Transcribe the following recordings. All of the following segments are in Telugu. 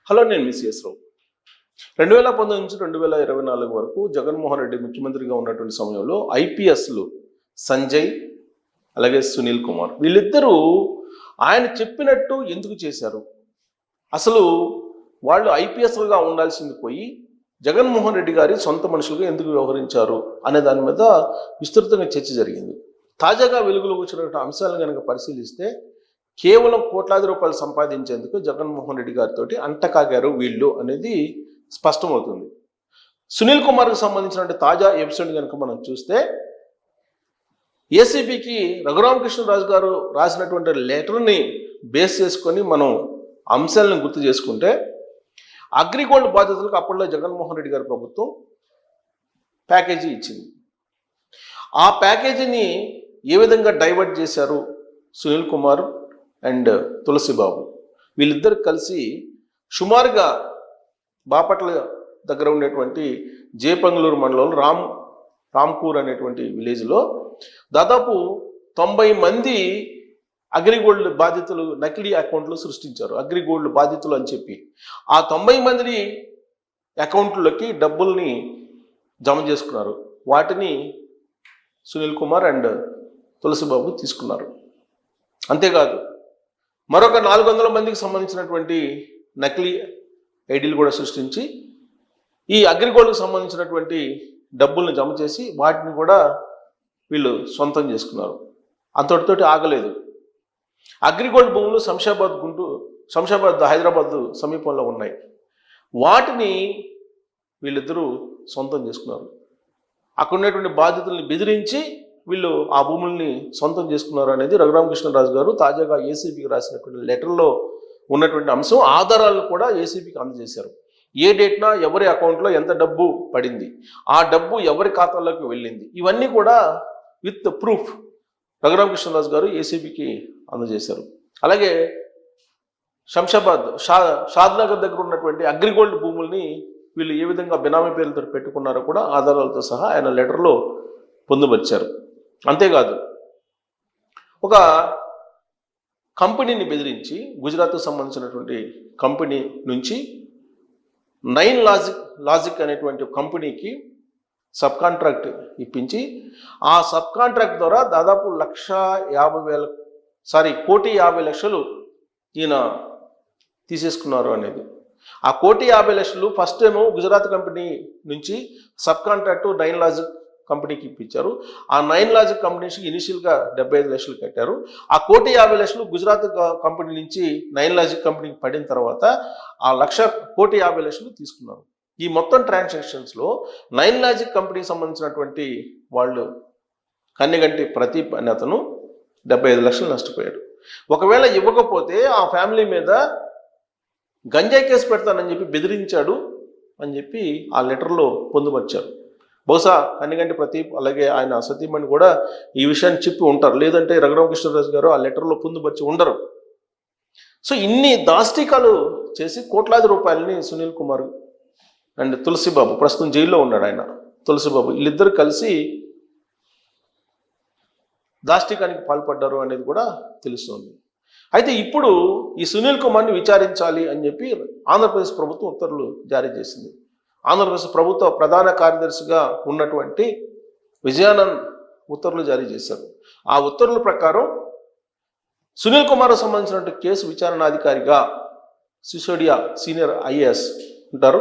హలో, నేను మీ సిఎస్ రావు. 2019 నుంచి 2024 వరకు జగన్మోహన్ రెడ్డి ముఖ్యమంత్రిగా ఉన్నటువంటి సమయంలో ఐపీఎస్లు సంజయ్ అలాగే సునీల్ కుమార్ వీళ్ళిద్దరూ ఆయన చెప్పినట్టు ఎందుకు చేశారు? అసలు వాళ్ళు ఐపీఎస్లుగా ఉండాల్సింది పోయి జగన్మోహన్ రెడ్డి గారి సొంత మనుషులుగా ఎందుకు వ్యవహరించారు అనే దాని మీద విస్తృతంగా చర్చ జరిగింది. తాజాగా వెలుగులోకి వచ్చినటువంటి అంశాలను కనుక పరిశీలిస్తే కేవలం కోట్లాది రూపాయలు సంపాదించేందుకు జగన్మోహన్ రెడ్డి గారితో అంటకాగారు వీళ్ళు అనేది స్పష్టమవుతుంది. సునీల్ కుమార్కి సంబంధించినటువంటి తాజా ఎపిసోడ్ కనుక మనం చూస్తే ఏసీబీకి రఘురామకృష్ణరాజు గారు రాసినటువంటి లెటర్ని బేస్ చేసుకొని మనం అంశాలను గుర్తు చేసుకుంటే అగ్రిగోల్డ్ బాధితులకు అప్పట్లో జగన్మోహన్ రెడ్డి గారి ప్రభుత్వం ప్యాకేజీ ఇచ్చింది. ఆ ప్యాకేజీని ఏ విధంగా డైవర్ట్ చేశారు సునీల్ కుమార్ అండ్ తులసిబాబు వీళ్ళిద్దరు కలిసి సుమారుగా బాపట్ల దగ్గర ఉండేటువంటి జేపంగులూరు మండలంలో రామ్కూర్ అనేటువంటి విలేజ్లో దాదాపు 90 మంది అగ్రిగోల్డ్ బాధితులు నకిలీ అకౌంట్లు సృష్టించారు. అగ్రిగోల్డ్ బాధితులు అని చెప్పి ఆ 90 మంది అకౌంట్లకి డబ్బుల్ని జమ చేసుకున్నారు. వాటిని సునీల్ కుమార్ అండ్ తులసిబాబు తీసుకున్నారు. అంతేకాదు మరొక 400 మందికి సంబంధించినటువంటి నకిలీ ఐడీలు కూడా సృష్టించి ఈ అగ్రిగోల్డ్కి సంబంధించినటువంటి డబ్బుల్ని జమ చేసి వాటిని కూడా వీళ్ళు సొంతం చేసుకున్నారు. అంతటితోటి ఆగలేదు. అగ్రిగోల్డ్ భూములు శంషాబాద్ హైదరాబాద్ సమీపంలో ఉన్నాయి. వాటిని వీళ్ళిద్దరూ సొంతం చేసుకున్నారు. అక్కడ ఉన్నటువంటి బాధితుల్ని బెదిరించి వీళ్ళు ఆ భూముల్ని సొంతం చేసుకున్నారు అనేది రఘురామకృష్ణరాజు గారు తాజాగా ఏసీబీకి రాసినటువంటి లెటర్లో ఉన్నటువంటి అంశం. ఆధారాలను కూడా ఏసీబీకి అందజేశారు. ఏ డేట్న ఎవరి అకౌంట్లో ఎంత డబ్బు పడింది, ఆ డబ్బు ఎవరి ఖాతాలోకి వెళ్ళింది, ఇవన్నీ కూడా విత్ ప్రూఫ్ రఘురామకృష్ణరాజు గారు ఏసీబీకి అందజేశారు. అలాగే షాద్నగర్ దగ్గర ఉన్నటువంటి అగ్రిగోల్డ్ భూముల్ని వీళ్ళు ఏ విధంగా బినామీ పేర్లతో పెట్టుకున్నారో కూడా ఆధారాలతో సహా ఆయన లెటర్లో పొందుపరిచారు. అంతేకాదు ఒక కంపెనీని బెదిరించి గుజరాత్కు సంబంధించినటువంటి కంపెనీ నుంచి 9 లాజిక్ అనేటువంటి కంపెనీకి సబ్ కాంట్రాక్ట్ ఇప్పించి ఆ సబ్ కాంట్రాక్ట్ ద్వారా దాదాపు 1,50,00,000 ఈయన తీసేసుకున్నారు అనేది. ఆ 1,50,00,000 ఫస్ట్ ఏమో గుజరాత్ కంపెనీ నుంచి సబ్ కాంట్రాక్టు 9 లాజిక్ కంపెనీకి ఇప్పించారు. ఆ 9 లాజిక్ కంపెనీకి ఇనిషియల్గా 75 లక్షలు కట్టారు. ఆ 1,50,00,000 గుజరాత్ కంపెనీ నుంచి 9 లాజిక్ కంపెనీకి పడిన తర్వాత ఆ 1,50,00,000 తీసుకున్నారు. ఈ మొత్తం ట్రాన్సాక్షన్స్లో 9 లాజిక్ కంపెనీకి సంబంధించినటువంటి వాళ్ళు కన్నెగంటి ప్రదీప్ అనే అతను 75 లక్షలు నష్టపోయాడు. ఒకవేళ ఇవ్వకపోతే ఆ ఫ్యామిలీ మీద గంజాయి కేసు పెడతానని చెప్పి బెదిరించాడు అని చెప్పి ఆ లెటర్లో పొందుపరిచారు. బహుశా కన్నెగంటి ప్రదీప్ అలాగే ఆయన సతీమణి కూడా ఈ విషయాన్ని చెప్పి ఉంటారు, లేదంటే రఘురామకృష్ణరాజు గారు ఆ లెటర్లో పొందుపరిచి ఉండరు. సో ఇన్ని దాష్టికాలు చేసి కోట్లాది రూపాయలని సునీల్ కుమార్ అండ్ తులసిబాబు, ప్రస్తుతం జైల్లో ఉన్నాడు ఆయన, తులసిబాబు వీళ్ళిద్దరు కలిసి దాష్టికానికి పాల్పడ్డారు అనేది కూడా తెలుస్తుంది. అయితే ఇప్పుడు ఈ సునీల్ కుమార్ని విచారించాలి అని చెప్పి ఆంధ్రప్రదేశ్ ప్రభుత్వం ఉత్తర్వులు జారీ చేసింది. ఆంధ్రప్రదేశ్ ప్రభుత్వ ప్రధాన కార్యదర్శిగా ఉన్నటువంటి విజయానంద్ ఉత్తర్వులు జారీ చేశారు. ఆ ఉత్తర్వుల ప్రకారం సునీల్ కుమార్కు సంబంధించినటువంటి కేసు విచారణాధికారిగా సిసోడియా సీనియర్ ఐఏఎస్ ఉంటారు.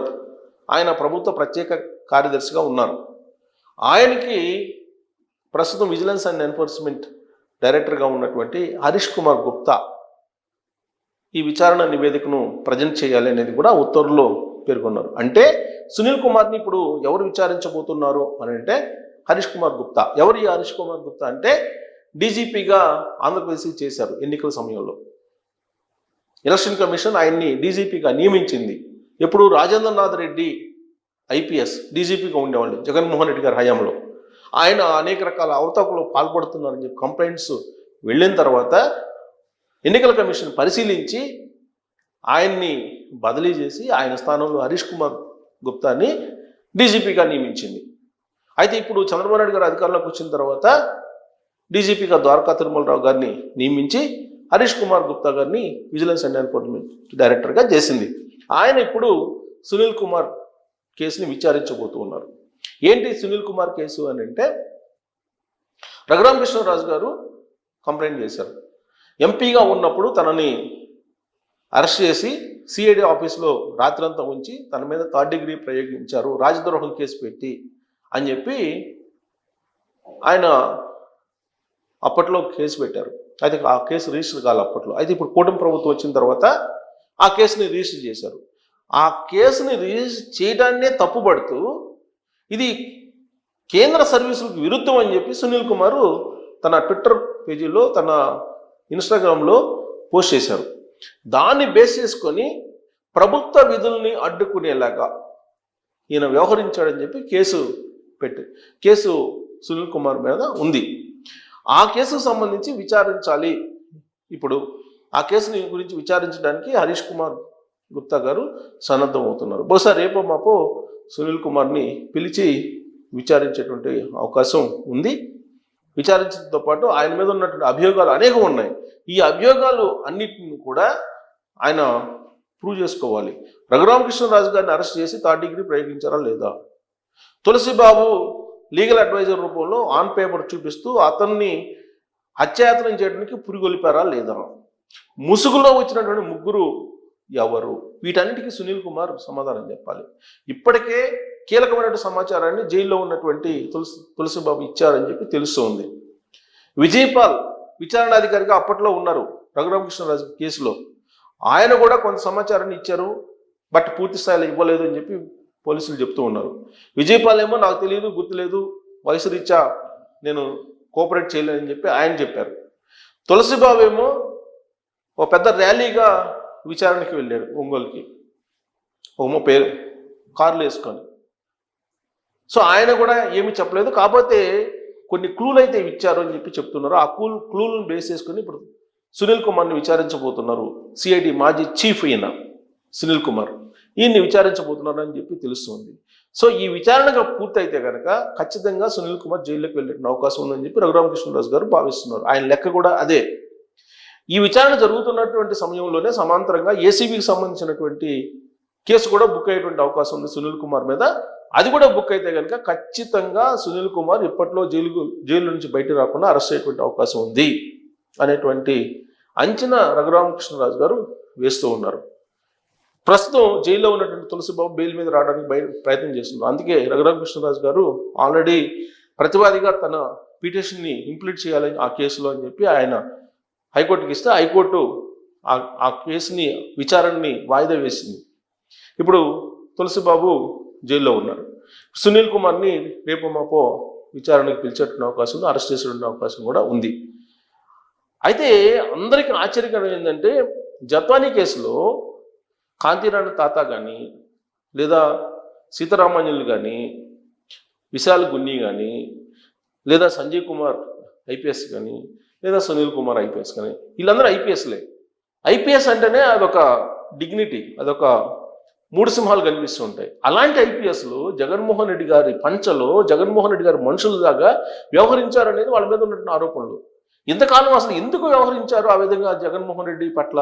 ఆయన ప్రభుత్వ ప్రత్యేక కార్యదర్శిగా ఉన్నారు. ఆయనకి ప్రస్తుతం విజిలెన్స్ అండ్ ఎన్ఫోర్స్మెంట్ డైరెక్టర్గా ఉన్నటువంటి హరీష్ కుమార్ గుప్తా ఈ విచారణ నివేదికను ప్రజెంట్ చేయాలి అనేది కూడా ఉత్తర్వుల్లో పేర్కొన్నారు. అంటే సునీల్ కుమార్ని ఇప్పుడు ఎవరు విచారించబోతున్నారు అని అంటే హరీష్ కుమార్ గుప్తా. ఎవరు ఈ హరీష్ కుమార్ గుప్తా అంటే డీజీపీగా ఆంధ్రప్రదేశ్కి చేశారు. ఎన్నికల సమయంలో ఎలక్షన్ కమిషన్ ఆయన్ని డీజీపీగా నియమించింది. ఎప్పుడు రాజేంద్రనాథ్ రెడ్డి ఐపీఎస్ డీజీపీగా ఉండేవాళ్ళు జగన్మోహన్ రెడ్డి గారి హయాంలో. ఆయన అనేక రకాల అవతాకులు పాల్పడుతున్నారని చెప్పి కంప్లైంట్స్ వెళ్ళిన తర్వాత ఎన్నికల కమిషన్ పరిశీలించి ఆయన్ని బదిలీ చేసి ఆయన స్థానంలో హరీష్ కుమార్ గుప్తాని డీజీపీగా నియమించింది. అయితే ఇప్పుడు చంద్రబాబు నాయుడు గారు అధికారంలోకి వచ్చిన తర్వాత డీజీపీగా ద్వారకా తిరుమలరావు గారిని నియమించి హరీష్ కుమార్ గుప్తా గారిని విజిలెన్స్ అండ్ ఎన్ఫోర్స్మెంట్ డైరెక్టర్గా చేసింది. ఆయన ఇప్పుడు సునీల్ కుమార్ కేసుని విచారించబోతూ ఉన్నారు. ఏంటి సునీల్ కుమార్ కేసు అని అంటే, రఘురామకృష్ణరాజు గారు కంప్లైంట్ చేశారు. ఎంపీగా ఉన్నప్పుడు తనని అరెస్ట్ చేసి సిఐడి ఆఫీస్లో రాత్రంతా ఉంచి తన మీద 3rd డిగ్రీ ప్రయోగించారు, రాజద్రోహం కేసు పెట్టి అని చెప్పి ఆయన అప్పట్లో కేసు పెట్టారు. అయితే ఆ కేసు రిజిస్టర్ కావాలి అప్పట్లో. అయితే ఇప్పుడు కూటమి ప్రభుత్వం వచ్చిన తర్వాత ఆ కేసుని రిజిస్టర్ చేశారు. ఆ కేసుని రిజిస్టర్ చేయడాన్నే తప్పుపడుతూ ఇది కేంద్ర సర్వీసులకు విరుద్ధం అని చెప్పి సునీల్ కుమార్ తన ట్విట్టర్ పేజీలో, తన ఇన్స్టాగ్రామ్లో పోస్ట్ చేశారు. దాన్ని బేస్ చేసుకొని ప్రభుత్వ విధుల్ని అడ్డుకునేలాగా ఈయన వ్యవహరించాడని చెప్పి కేసు సునీల్ కుమార్ మీద ఉంది. ఆ కేసుకు సంబంధించి విచారించాలి. ఇప్పుడు ఆ కేసుని గురించి విచారించడానికి హరీష్ కుమార్ గుప్తా గారు సన్నద్ధం అవుతున్నారు. బహుశా రేపో మాపో సునీల్ కుమార్ని పిలిచి విచారించేటువంటి అవకాశం ఉంది. విచారించడంతో పాటు ఆయన మీద ఉన్నటువంటి అభియోగాలు అనేకం ఉన్నాయి. ఈ అభియోగాలు అన్నిటిని కూడా ఆయన ప్రూవ్ చేసుకోవాలి. రఘురామకృష్ణరాజు గారిని అరెస్ట్ చేసి 3rd డిగ్రీ ప్రయోగించారా లేదా, తులసిబాబు లీగల్ అడ్వైజర్ రూపంలో ఆన్ పేపర్ చూపిస్తూ అతన్ని హత్యాయత్నం చేయడానికి పురిగొలిపారా లేదా, ముసుగులో వచ్చినటువంటి ముగ్గురు ఎవరు, వీటన్నిటికీ సునీల్ కుమార్ సమాధానం చెప్పాలి. ఇప్పటికే కీలకమైన సమాచారాన్ని జైల్లో ఉన్నటువంటి తులసిబాబు ఇచ్చారని చెప్పి తెలుస్తోంది. విజయపాల్ విచారణాధికారిగా అప్పట్లో ఉన్నారు రఘురామకృష్ణరాజు కేసులో. ఆయన కూడా కొంత సమాచారాన్ని ఇచ్చారు, బట్ పూర్తి స్థాయిలో ఇవ్వలేదు అని చెప్పి పోలీసులు చెప్తూ ఉన్నారు. విజయపాల్ ఏమో నాకు తెలియదు, గుర్తులేదు, వయసు రీత్యా నేను కోఆపరేట్ చేయలేదని చెప్పి ఆయన చెప్పారు. తులసిబాబు ఏమో ఒక పెద్ద ర్యాలీగా విచారణకి వెళ్ళాడు ఒంగోలుకి, పేరు కార్లు వేసుకొని. సో ఆయన కూడా ఏమి చెప్పలేదు, కాకపోతే కొన్ని క్లూలు అయితే ఇచ్చారు అని చెప్పి చెప్తున్నారు. ఆ క్లూలను బేస్ చేసుకుని ఇప్పుడు సునీల్ కుమార్ని విచారించబోతున్నారు. సిఐడి మాజీ చీఫ్ అయిన సునీల్ కుమార్ ఈయన్ని విచారించబోతున్నారు అని చెప్పి తెలుస్తుంది. సో ఈ విచారణగా పూర్తయితే కనుక ఖచ్చితంగా సునీల్ కుమార్ జైల్లోకి వెళ్ళే అవకాశం ఉందని చెప్పి రఘురామకృష్ణరాజు గారు భావిస్తున్నారు. ఆయన లెక్క కూడా అదే. ఈ విచారణ జరుగుతున్నటువంటి సమయంలోనే సమాంతరంగా ఏసీబీకి సంబంధించినటువంటి కేసు కూడా బుక్ అయ్యేటువంటి అవకాశం ఉంది సునీల్ కుమార్ మీద. అది కూడా బుక్ అయితే కనుక ఖచ్చితంగా సునీల్ కుమార్ ఇప్పట్లో జైలు నుంచి బయట రాకుండా అరెస్ట్ అయ్యేటువంటి అవకాశం ఉంది అనేటువంటి అంచనా రఘురామకృష్ణరాజు గారు వేస్తూ ఉన్నారు. ప్రస్తుతం జైల్లో ఉన్నటువంటి తులసిబాబు బెయిల్ మీద రావడానికి ప్రయత్నం చేస్తున్నారు. అందుకే రఘురామకృష్ణరాజు గారు ఆల్రెడీ ప్రతివాదిగా తన పిటిషన్ని ఇంప్లీట్ చేయాలని ఆ కేసులో అని చెప్పి ఆయన హైకోర్టుకి ఇస్తే హైకోర్టు ఆ కేసుని విచారణని వాయిదా వేసింది. ఇప్పుడు తులసిబాబు జైల్లో ఉన్నారు. సునీల్ కుమార్ని రేపు మాపో విచారణకు పిలిచేటువంటి అవకాశం ఉంది, అరెస్ట్ చేసేటువంటి అవకాశం కూడా ఉంది. అయితే అందరికీ ఆశ్చర్యకరం ఏంటంటే, జత్వానీ కేసులో కాంతిరాణి తాత కానీ, లేదా సీతారామాంజనులు కానీ, విశాల్ గున్ని కానీ, లేదా సంజయ్ కుమార్ ఐపీఎస్ కానీ, లేదా సునీల్ కుమార్ ఐపీఎస్ కానీ, వీళ్ళందరూ ఐపీఎస్లే. ఐపీఎస్ అంటేనే అదొక డిగ్నిటీ, అదొక 3 సింహాలు కనిపిస్తూ ఉంటాయి. అలాంటి ఐపీఎస్లు జగన్మోహన్ రెడ్డి గారి పంచలో, జగన్మోహన్ రెడ్డి గారి మనుషులలాగా వ్యవహరించారనేది వాళ్ళ మీద ఉన్నటువంటి ఆరోపణలు. ఇంతకాలం అసలు ఎందుకు వ్యవహరించారు ఆ విధంగా జగన్మోహన్ రెడ్డి పట్ల?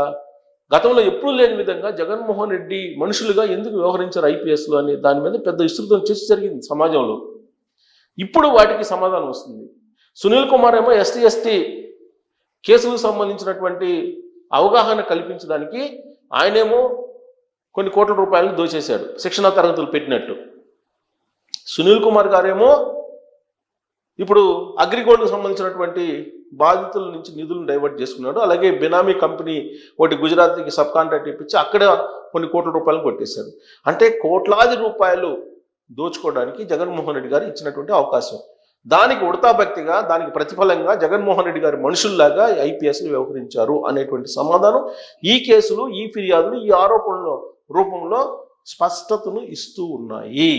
గతంలో ఎప్పుడూ లేని విధంగా జగన్మోహన్ రెడ్డి మనుషులుగా ఎందుకు వ్యవహరించారు ఐపీఎస్లు అని దాని మీద పెద్ద విస్తృతం చర్చ జరిగింది సమాజంలో. ఇప్పుడు వాటికి సమాధానం వస్తుంది. సునీల్ కుమార్ ఏమో ఎస్టీ కేసులకు సంబంధించినటువంటి అవగాహన కల్పించడానికి ఆయనేమో కొన్ని కోట్ల రూపాయలను దోచేశాడు శిక్షణా తరగతులు పెట్టినట్టు. సునీల్ కుమార్ గారేమో ఇప్పుడు అగ్రిగోల్డ్కు సంబంధించినటువంటి బాధితుల నుంచి నిధులను డైవర్ట్ చేసుకున్నాడు. అలాగే బినామీ కంపెనీ ఒకటి గుజరాత్కి సబ్ కాంట్రాక్ట్ ఇప్పించి అక్కడ కొన్ని కోట్ల రూపాయలు కొట్టేశారు. అంటే కోట్లాది రూపాయలు దోచుకోవడానికి జగన్మోహన్ రెడ్డి గారు ఇచ్చినటువంటి అవకాశం. దానికి ఉడతాభక్తిగా, దానికి ప్రతిఫలంగా జగన్మోహన్ రెడ్డి గారి మనుషుల్లాగా ఐపీఎస్లు వ్యవహరించారు అనేటువంటి సమాధానం ఈ కేసులు, ఈ ఫిర్యాదులు, ఈ ఆరోపణల రూపంలో స్పష్టతను ఇస్తూ ఉన్నాయి.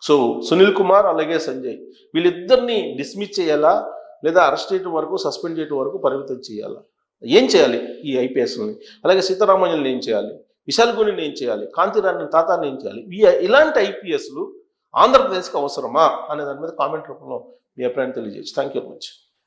సో సునీల్ కుమార్ అలాగే సంజయ్ వీళ్ళిద్దరిని డిస్మిస్ చేయాలా, లేదా అరెస్ట్ చేయడం వరకు, సస్పెండ్ చేయడం వరకు పరిమితం చేయాలా? ఏం చేయాలి ఈ ఐపీఎస్ని? అలాగే సీతారామయ్యని ఏం చేయాలి? విశాల్ గునిని ఏం చేయాలి? కాంతిరాణి తాతాన్ని ఏం చేయాలి? ఇలాంటి ఐపీఎస్లు ఆంధ్రప్రదేశ్కి అవసరమా అనే దాని మీద కామెంట్ రూపంలో మీ అభిప్రాయం తెలియజేయచ్చు. Thank you very much.